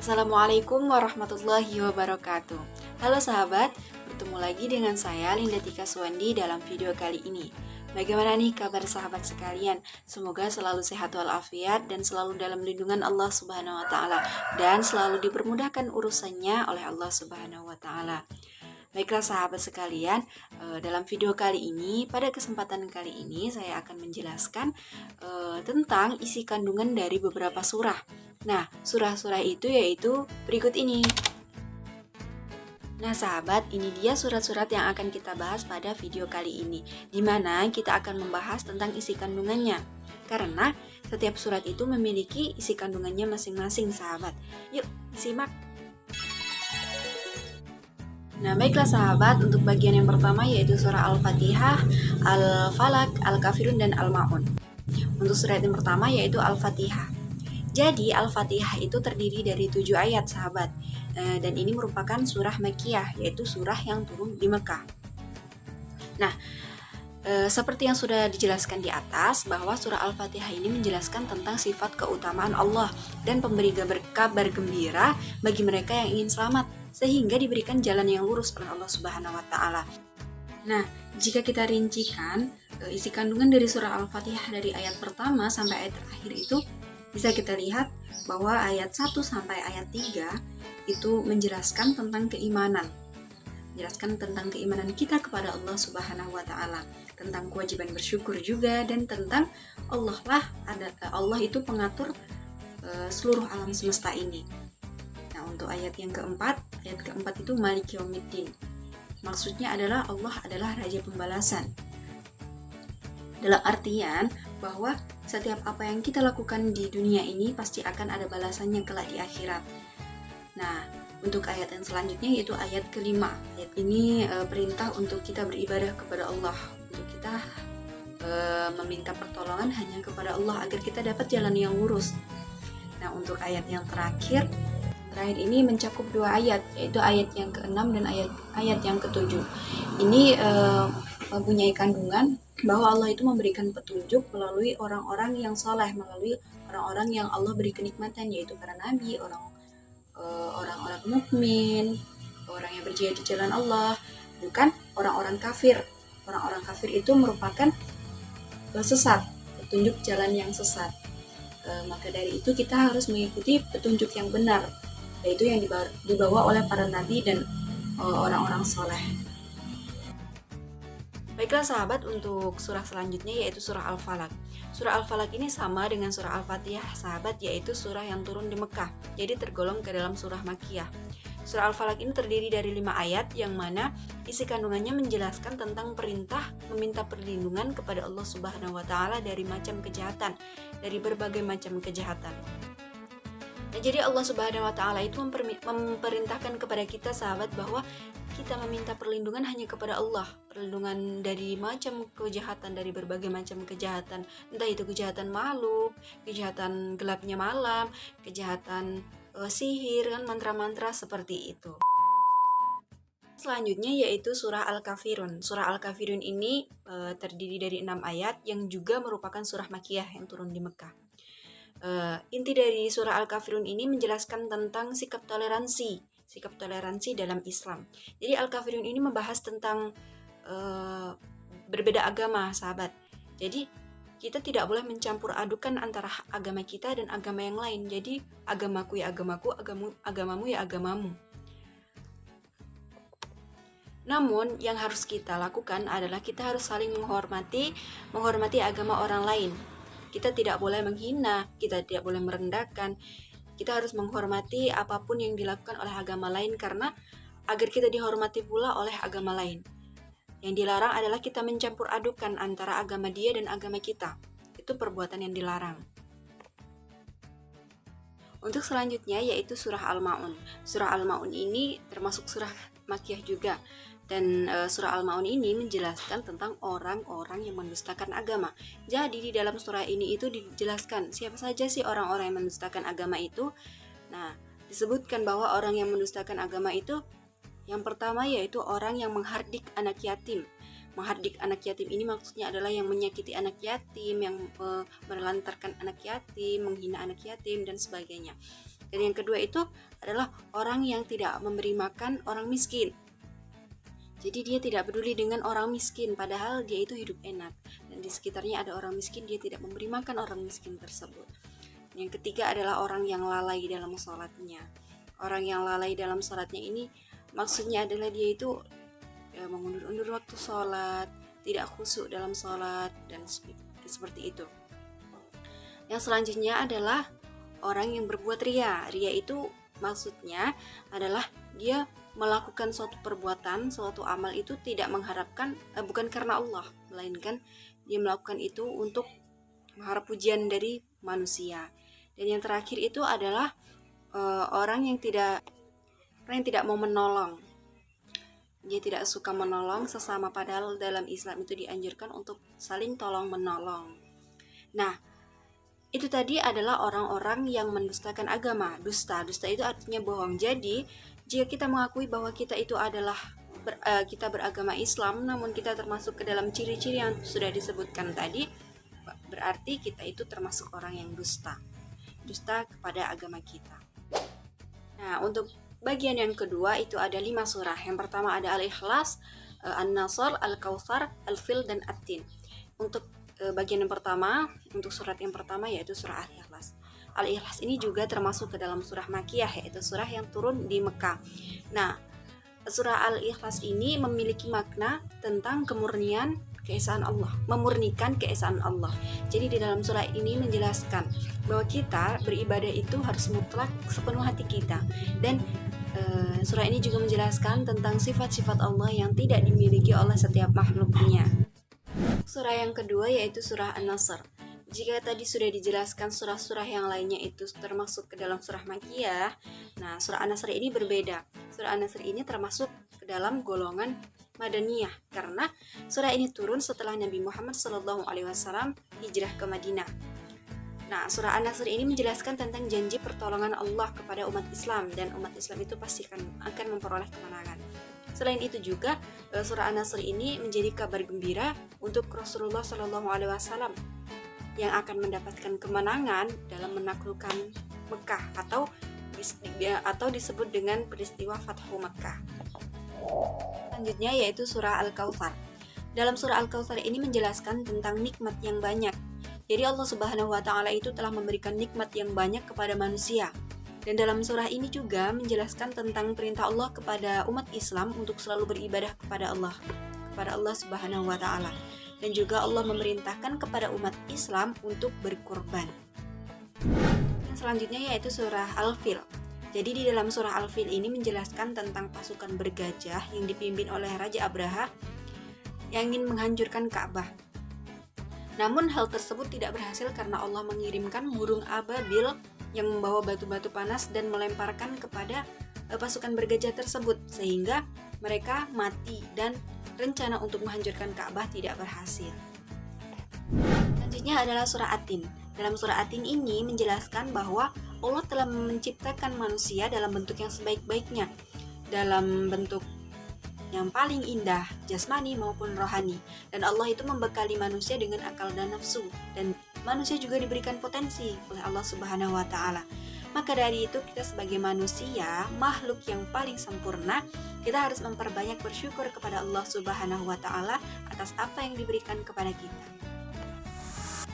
Assalamualaikum warahmatullahi wabarakatuh. Halo sahabat, bertemu lagi dengan saya Linda Tika Suwandi dalam video kali ini. Bagaimana nih kabar sahabat sekalian? Semoga selalu sehat walafiat dan selalu dalam lindungan Allah Subhanahu wa taala dan selalu dipermudahkan urusannya oleh Allah Subhanahu wa taala. Baiklah sahabat sekalian, dalam video kali ini, pada kesempatan kali ini saya akan menjelaskan tentang isi kandungan dari beberapa surah. Nah, surah-surah itu yaitu berikut ini. Nah sahabat, ini dia surat-surat yang akan kita bahas pada video kali ini, di mana kita akan membahas tentang isi kandungannya. Karena setiap surat itu memiliki isi kandungannya masing-masing sahabat. Yuk, simak! Nah baiklah sahabat, untuk bagian yang pertama yaitu surah Al-Fatihah, Al-Falaq, Al-Kafirun, dan Al-Ma'un. Untuk surat yang pertama yaitu Al-Fatihah. Jadi Al-Fatihah itu terdiri dari 7 ayat sahabat, dan ini merupakan surah Makkiyah, yaitu surah yang turun di Mekah. Nah, seperti yang sudah dijelaskan di atas, bahwa surah Al-Fatihah ini menjelaskan tentang sifat keutamaan Allah dan pemberi kabar gembira bagi mereka yang ingin selamat, sehingga diberikan jalan yang lurus oleh Allah Subhanahu wa taala. Nah, jika kita rincikan isi kandungan dari surah Al-Fatihah dari ayat pertama sampai ayat terakhir itu, bisa kita lihat bahwa ayat 1 sampai ayat 3 itu menjelaskan tentang keimanan. Menjelaskan tentang keimanan kita kepada Allah Subhanahu wa taala, tentang kewajiban bersyukur juga, dan tentang Allah itu pengatur seluruh alam semesta ini. Nah, untuk ayat keempat itu Maliki Yaumiddin. Maksudnya adalah Allah adalah Raja Pembalasan. Dalam artian bahwa setiap apa yang kita lakukan di dunia ini pasti akan ada balasannya kelak di akhirat. Nah, untuk ayat yang selanjutnya yaitu ayat kelima. Ayat ini perintah untuk kita beribadah kepada Allah, untuk kita meminta pertolongan hanya kepada Allah agar kita dapat jalan yang lurus. Nah, untuk ayat yang terakhir ini mencakup 2 ayat, yaitu ayat yang ke-6 dan ayat yang ke-7. Ini mempunyai kandungan bahwa Allah itu memberikan petunjuk melalui orang-orang yang soleh, melalui orang-orang yang Allah beri kenikmatan, yaitu para nabi, orang-orang mukmin, orang yang berjihad di jalan Allah, bukan orang-orang kafir. Orang-orang kafir itu merupakan sesat, petunjuk jalan yang sesat. Maka dari itu kita harus mengikuti petunjuk yang benar, yaitu yang dibawa oleh para nabi dan orang-orang soleh. Baiklah sahabat, untuk surah selanjutnya yaitu surah Al-Falaq. Surah Al-Falaq ini sama dengan surah Al-Fatihah sahabat, yaitu surah yang turun di Mekah, jadi tergolong ke dalam surah Makkiyah. Surah Al-Falaq ini terdiri dari 5 ayat yang mana isi kandungannya menjelaskan tentang perintah meminta perlindungan kepada Allah Subhanahu wa taala dari macam kejahatan, dari berbagai macam kejahatan. Nah, jadi Allah Subhanahu wa taala itu memperintahkan kepada kita sahabat bahwa kita meminta perlindungan hanya kepada Allah, perlindungan dari macam kejahatan, dari berbagai macam kejahatan, entah itu kejahatan makhluk, kejahatan gelapnya malam, kejahatan sihir, kan, mantra-mantra seperti itu. Selanjutnya yaitu surah Al-Kafirun. Surah Al-Kafirun ini terdiri dari 6 ayat yang juga merupakan surah Makkiyah yang turun di Mekah. Inti dari surah Al-Kafirun ini menjelaskan tentang sikap toleransi dalam Islam. Jadi Al-Kafirun ini membahas tentang berbeda agama sahabat. Jadi kita tidak boleh mencampur adukan antara agama kita dan agama yang lain. Jadi agamaku ya agamaku, agamamu ya agamamu. Namun yang harus kita lakukan adalah kita harus saling menghormati agama orang lain. Kita tidak boleh menghina, kita tidak boleh merendahkan. Kita harus menghormati apapun yang dilakukan oleh agama lain, karena agar kita dihormati pula oleh agama lain. Yang dilarang adalah kita mencampur adukan antara agama dia dan agama kita. Itu perbuatan yang dilarang. Untuk selanjutnya yaitu surah Al-Ma'un. Surah Al-Ma'un ini termasuk surah Makkiyah juga. Dan surah Al-Ma'un ini menjelaskan tentang orang-orang yang mendustakan agama. Jadi di dalam surah ini itu dijelaskan siapa saja sih orang-orang yang mendustakan agama itu. Nah, disebutkan bahwa orang yang mendustakan agama itu yang pertama yaitu orang yang menghardik anak yatim. Menghardik anak yatim ini maksudnya adalah yang menyakiti anak yatim, yang menelantarkan anak yatim, menghina anak yatim, dan sebagainya. Dan yang kedua itu adalah orang yang tidak memberi makan orang miskin. Jadi dia tidak peduli dengan orang miskin, padahal dia itu hidup enak. Dan di sekitarnya ada orang miskin, dia tidak memberi makan orang miskin tersebut. Yang ketiga adalah orang yang lalai dalam sholatnya. Orang yang lalai dalam sholatnya ini maksudnya adalah dia itu mengundur-undur waktu sholat, tidak khusyuk dalam sholat, dan seperti itu. Yang selanjutnya adalah orang yang berbuat ria. Ria itu maksudnya adalah dia melakukan suatu perbuatan, suatu amal itu tidak mengharapkan, bukan karena Allah, melainkan dia melakukan itu untuk mengharap pujian dari manusia. Dan yang terakhir itu adalah orang yang tidak mau menolong. Dia tidak suka menolong sesama, padahal dalam Islam itu dianjurkan untuk saling tolong menolong. Nah, itu tadi adalah orang-orang yang mendustakan agama. Dusta itu artinya bohong. Jadi jika kita mengakui bahwa kita itu adalah kita beragama Islam, namun kita termasuk ke dalam ciri-ciri yang sudah disebutkan tadi, berarti kita itu termasuk orang yang dusta kepada agama kita. Nah, untuk bagian yang kedua itu ada 5 surah. Yang pertama ada Al-Ikhlas, An-Nasr, Al-Kautsar, Al-Fil, dan At-Tin. Untuk bagian yang pertama, untuk surat yang pertama yaitu surah Al-Ikhlas. Al-Ikhlas ini juga termasuk ke dalam surah Makkiyah, yaitu surah yang turun di Mekah. Nah, surah Al-Ikhlas ini memiliki makna tentang kemurnian keesaan Allah, memurnikan keesaan Allah. Jadi di dalam surah ini menjelaskan bahwa kita beribadah itu harus mutlak sepenuh hati kita. Dan surah ini juga menjelaskan tentang sifat-sifat Allah yang tidak dimiliki oleh setiap makhluknya. Surah yang kedua yaitu surah An-Nasr. Jika tadi sudah dijelaskan surah-surah yang lainnya itu termasuk ke dalam surah Makkiyah, nah surah An-Nasr ini berbeda. Surah An-Nasr ini termasuk ke dalam golongan Madaniyah karena surah ini turun setelah Nabi Muhammad SAW hijrah ke Madinah. Nah, surah An-Nasr ini menjelaskan tentang janji pertolongan Allah kepada umat Islam, dan umat Islam itu pasti akan memperoleh kemenangan. Selain itu juga surah An-Nasr ini menjadi kabar gembira untuk Rasulullah SAW yang akan mendapatkan kemenangan dalam menaklukkan Mekah atau disebut dengan peristiwa Fathu Mekah. Selanjutnya yaitu surah Al-Kautsar. Dalam surah Al-Kautsar ini menjelaskan tentang nikmat yang banyak. Jadi Allah Subhanahu wa taala itu telah memberikan nikmat yang banyak kepada manusia. Dan dalam surah ini juga menjelaskan tentang perintah Allah kepada umat Islam untuk selalu beribadah kepada Allah Subhanahu wa taala. Dan juga Allah memerintahkan kepada umat Islam untuk berkorban. Selanjutnya yaitu surah Al-Fil. Jadi di dalam surah Al-Fil ini menjelaskan tentang pasukan bergajah yang dipimpin oleh Raja Abraha yang ingin menghancurkan Ka'bah. Namun hal tersebut tidak berhasil karena Allah mengirimkan burung ababil yang membawa batu-batu panas dan melemparkan kepada pasukan bergajah tersebut sehingga mereka mati dan rencana untuk menghancurkan Ka'bah tidak berhasil. Selanjutnya adalah surah At-Tin. Dalam surah At-Tin ini menjelaskan bahwa Allah telah menciptakan manusia dalam bentuk yang sebaik-baiknya, dalam bentuk yang paling indah, jasmani maupun rohani. Dan Allah itu membekali manusia dengan akal dan nafsu, dan manusia juga diberikan potensi oleh Allah Subhanahu wa taala. Maka dari itu kita sebagai manusia, makhluk yang paling sempurna, kita harus memperbanyak bersyukur kepada Allah Subhanahu wa taala atas apa yang diberikan kepada kita.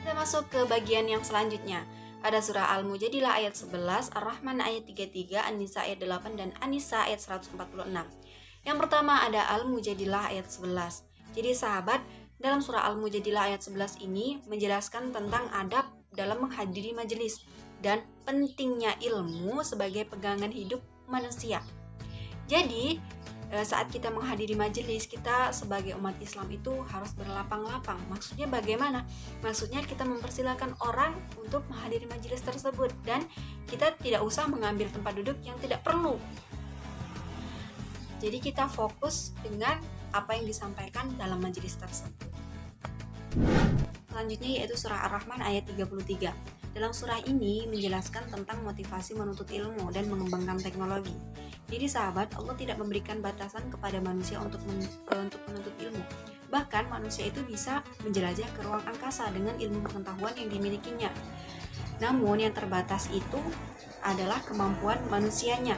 Kita masuk ke bagian yang selanjutnya. Ada surah Al-Mujadilah ayat 11, Ar-Rahman ayat 33, An-Nisa ayat 8, dan An-Nisa ayat 146. Yang pertama ada Al-Mujadilah ayat 11. Jadi sahabat, dalam surah Al-Mujadilah ayat 11 ini menjelaskan tentang adab dalam menghadiri majelis dan pentingnya ilmu sebagai pegangan hidup manusia. Jadi saat kita menghadiri majelis, kita sebagai umat Islam itu harus berlapang-lapang. Maksudnya bagaimana? Maksudnya kita mempersilahkan orang untuk menghadiri majelis tersebut, dan kita tidak usah mengambil tempat duduk yang tidak perlu. Jadi kita fokus dengan apa yang disampaikan dalam majelis tersebut. Selanjutnya yaitu surah Ar-Rahman ayat 33. Dalam surah ini menjelaskan tentang motivasi menuntut ilmu dan mengembangkan teknologi. Jadi sahabat, Allah tidak memberikan batasan kepada manusia untuk menuntut ilmu. Bahkan manusia itu bisa menjelajah ke ruang angkasa dengan ilmu pengetahuan yang dimilikinya. Namun yang terbatas itu adalah kemampuan manusianya.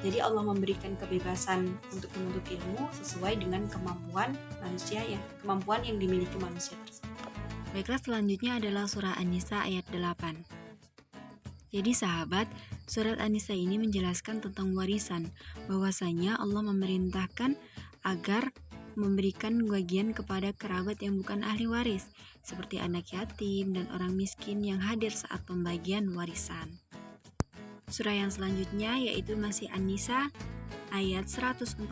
Jadi Allah memberikan kebebasan untuk menuntut ilmu sesuai dengan kemampuan yang dimiliki manusia tersebut. Baiklah, selanjutnya adalah surah An-Nisa ayat 8. Jadi sahabat, surat An-Nisa ini menjelaskan tentang warisan, bahwasanya Allah memerintahkan agar memberikan bagian kepada kerabat yang bukan ahli waris, seperti anak yatim dan orang miskin yang hadir saat pembagian warisan. Surah yang selanjutnya yaitu masih An-Nisa ayat 146.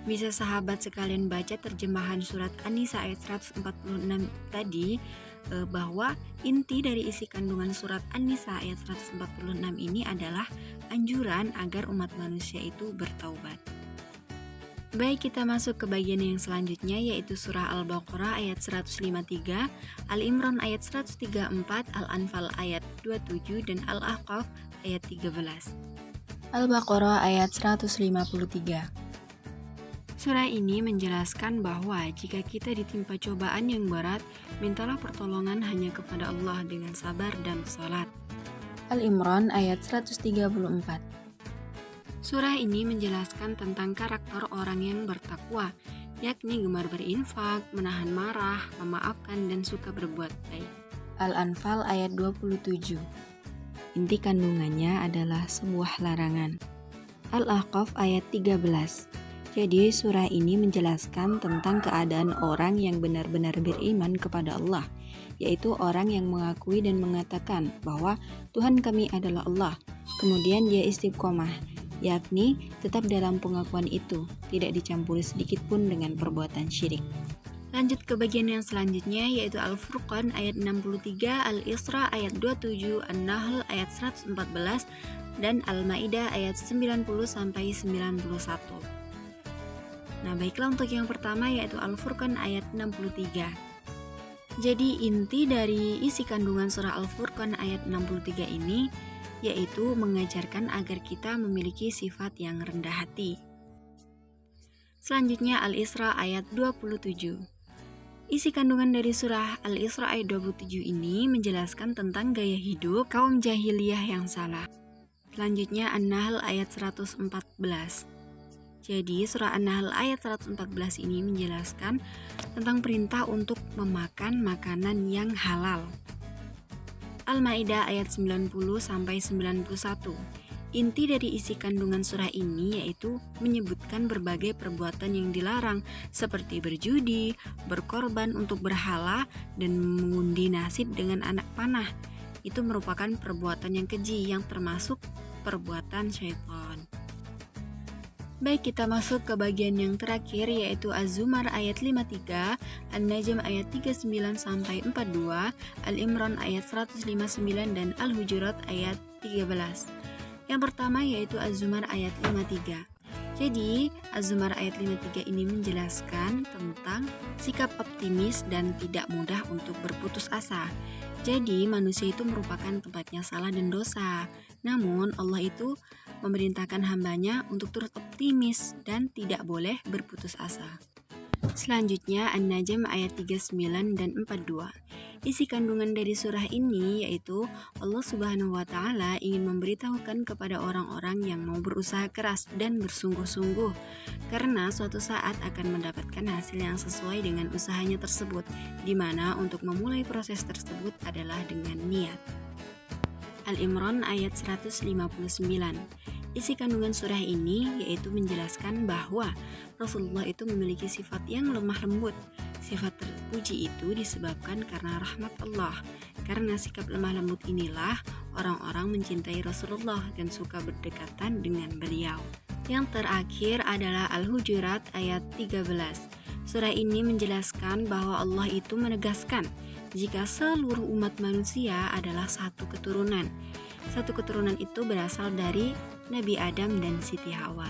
Bisa sahabat sekalian baca terjemahan surat An-Nisa ayat 146 tadi, bahwa inti dari isi kandungan surat An-Nisa ayat 146 ini adalah anjuran agar umat manusia itu bertaubat. Baik, kita masuk ke bagian yang selanjutnya yaitu surah Al-Baqarah ayat 153, Al-Imran ayat 134, Al-Anfal ayat 27, dan Al-Ahqaf ayat 13. Al-Baqarah ayat 153. Surah ini menjelaskan bahwa jika kita ditimpa cobaan yang berat, mintalah pertolongan hanya kepada Allah dengan sabar dan salat. Al-Imran ayat 134. Surah ini menjelaskan tentang karakter orang yang bertakwa, yakni gemar berinfak, menahan marah, memaafkan, dan suka berbuat baik. Al-Anfal ayat 27. Inti kandungannya adalah sebuah larangan. Al-Ahqaf ayat 13. Jadi surah ini menjelaskan tentang keadaan orang yang benar-benar beriman kepada Allah, yaitu orang yang mengakui dan mengatakan bahwa Tuhan kami adalah Allah. Kemudian dia istiqomah, yakni tetap dalam pengakuan itu, tidak dicampuri sedikit pun dengan perbuatan syirik. Lanjut ke bagian yang selanjutnya yaitu Al-Furqan ayat 63, Al-Isra ayat 27, An-Nahl ayat 114, dan Al-Maidah ayat 90-91. Nah, baiklah, untuk yang pertama yaitu Al-Furqan ayat 63. Jadi inti dari isi kandungan surah Al-Furqan ayat 63 ini yaitu mengajarkan agar kita memiliki sifat yang rendah hati. Selanjutnya Al-Isra ayat 27. Isi kandungan dari surah Al-Isra ayat 27 ini menjelaskan tentang gaya hidup kaum jahiliyah yang salah. Selanjutnya An-Nahl ayat 114. Jadi surah An-Nahl ayat 114 ini menjelaskan tentang perintah untuk memakan makanan yang halal. Al-Maidah ayat 90-91. Inti dari isi kandungan surah ini yaitu menyebutkan berbagai perbuatan yang dilarang seperti berjudi, berkorban untuk berhala, dan mengundi nasib dengan anak panah. Itu merupakan perbuatan yang keji yang termasuk perbuatan syaitan. Baik, kita masuk ke bagian yang terakhir yaitu Az-Zumar ayat 53, An-Najm ayat 39-42, Al-Imran ayat 159, dan Al-Hujurat ayat 13. Yang pertama yaitu Az-Zumar ayat 53. Jadi, Az-Zumar ayat 53 ini menjelaskan tentang sikap optimis dan tidak mudah untuk berputus asa. Jadi, manusia itu merupakan tempatnya salah dan dosa. Namun, Allah itu memerintahkan hambanya untuk terus optimis dan tidak boleh berputus asa. Selanjutnya, An-Najm ayat 39 dan 42. Isi kandungan dari surah ini yaitu Allah Subhanahu wa Ta'ala ingin memberitahukan kepada orang-orang yang mau berusaha keras dan bersungguh-sungguh, karena suatu saat akan mendapatkan hasil yang sesuai dengan usahanya tersebut, di mana untuk memulai proses tersebut adalah dengan niat. Al-Imran ayat 159. Isi kandungan surah ini yaitu menjelaskan bahwa Rasulullah itu memiliki sifat yang lemah lembut. Sifat terpuji itu disebabkan karena rahmat Allah. Karena sikap lemah lembut inilah orang-orang mencintai Rasulullah dan suka berdekatan dengan beliau. Yang terakhir adalah Al-Hujurat ayat 13. Surah ini menjelaskan bahwa Allah itu menegaskan jika seluruh umat manusia adalah satu keturunan. Satu keturunan itu berasal dari Nabi Adam dan Siti Hawa.